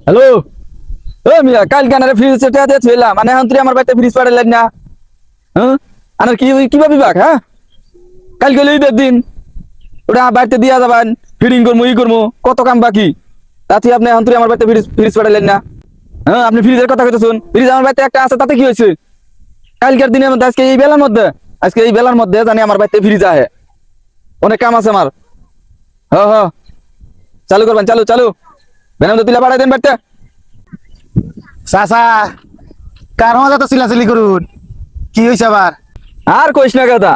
Hello. ও মিয়া কাল Kanheri fridge সেটা দিয়ে থইলাম মানে এখন তুই আমার বাড়িতে ফ্রিজ পাঠালেন না। হ্যাঁ আনার কি কিভাবে বিভাগ হ্যাঁ কাল গেলে ঈদের দিন ওটা বাড়িতে দিয়া যাবেন ফিডিং করবো ই করবো কত কাম বাকি তাতে আপনি এখন তুই আমার বাড়িতে ফ্রিজ ফ্রিজ পাঠালেন না। হ্যাঁ আপনি ফ্রিজের কথা কইতেছেন ফ্রিজ আমার বাড়িতে একটা আছে তাতে কি হয়েছে কালকের দিনের মধ্যে আজকে এই বেলার মধ্যে জানি আমার বাড়িতে ফ্রিজ আহে অনেক কাম আছে আমার। হ্যাঁ হ্যাঁ চালু করবেন চালু চালু বেনাম তো তুলে পাঠাই দেন বাড়িতে। চাচা কার মজা তো চিলাচিলি করুন কি হয়েছে আবার? আর কইস না কথা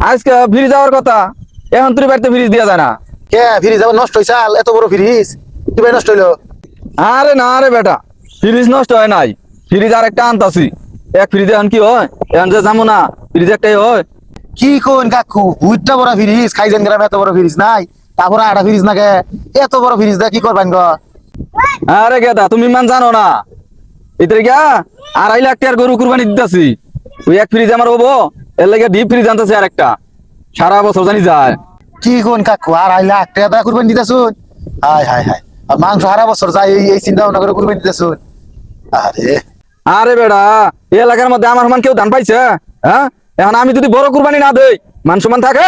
আজকে ফ্রিজ যাওয়ার কথা এখন তুই বাড়িতে ফ্রিজ দিয়া যায় না। কে ফ্রিজ আবার নষ্ট হয়েছে? এত বড় ফ্রিজ কিভাবে নষ্ট হইলো? আরে না রে বেটা ফ্রিজ নষ্ট হয় নাই ফ্রিজ আর একটা আনতাছি এক ফ্রিজে এখন কি হয় এখন যে যাবো না ফ্রিজ একটাই হয়। কি কোন কাকু উইটটা বড় ফ্রিজ খাইছেন গ্রামে এত বড় ফ্রিজ নাই তারপরে আটা ফ্রিজ নাকি এত বড় ফ্রিজ দা কি করবেন গো? আরে গেদা তুমি মান জানো না এতে গিয়া 2.5 লাখ টাকার গরু কুরবানি দিতেছি ওই এক ফ্রিজ আমার হবো এর লাগে ডিপ ফ্রিজ আনতেছি আর একটা সারা বছর জানি যায়। কি কোন কাকু 2.5 লাখ টাকা কুরবানি দিতেছুন? হায় হায় হায় আর মাংস সারা বছর যায় এই চিন্তা ভাবনা করে কুরবানি দিতেছুন? আরে আরে বেড়া এই এলাকার মধ্যে আমার সমান কেউ ধান পাইছে হ্যাঁ এখন আমি যদি বড় কুরবানি না দেই মান সমান থাকে।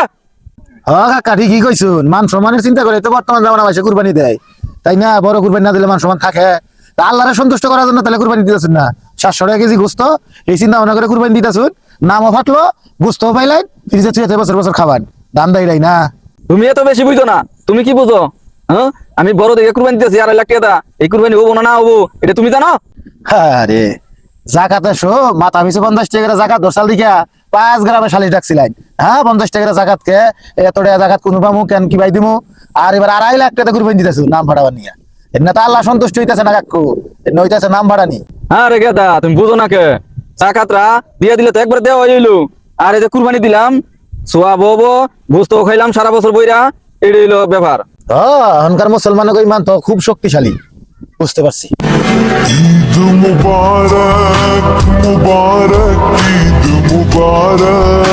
হ কাকা ঠিকই কইছুন মান সম্মানের চিন্তা করে তো বর্তমান জামানা মাসে কুরবানি দেয় তাই না? বড় কুরবানি না দিলে মান সম্মান থাকে তা আল্লাহরে সন্তুষ্ট করার জন্য তাহলে কুরবানি দিতেছুন না? 700 টাকা কেজি গোস্ত এই চিন্তা ভাবনা করে কুরবানি দিতেছুন নামও ফাটলো গোস্তও পাইলেন ফ্রিজে থুয়ে বছর বছর খাবান দাম দেয় না? তুমি এত বেশি বুঝো না তুমি কি বুঝো হ্যাঁ আমি বড় দেখে কুরবানি দিতেছি 2.5 লাখ টাকা এই কুরবানি হবো না না হবো এটা তুমি জানো? আরে জাকাতে শো মাথা পিছু 50 টাকা জাকাত দর্শাল দিকা 5 গ্রামে শালিশ ডাকছিলেন হ্যাঁ 50 টাকা জাকাত কে এত টাকা জাকাত কোন পামু কেন কি ভাই দিমু আর এবার 2.5 লাখ টাকা কুরবানি দিতেছু নাম ভাড়া নিয়া এমনি তো আল্লাহ সন্তুষ্ট হইতাছে না কাকু এমনি হইতাছে নাম ভাড়া নি। আরে গেদা তুমি বুঝো না কে চাকাতরা দিয়ে দিলে তো একবার দেওয়া হইলো আর এই যে কুরবানি দিলাম সোয়া বো গোস্ত খাইলাম সারা বছর বইরা এটাই হইলো ব্যাপার। এখনকার মুসলমান ইমান তো খুব শক্তিশালী বুঝতে পারছি। ঈদ মুবারক মুবারক ঈদ মুবারক।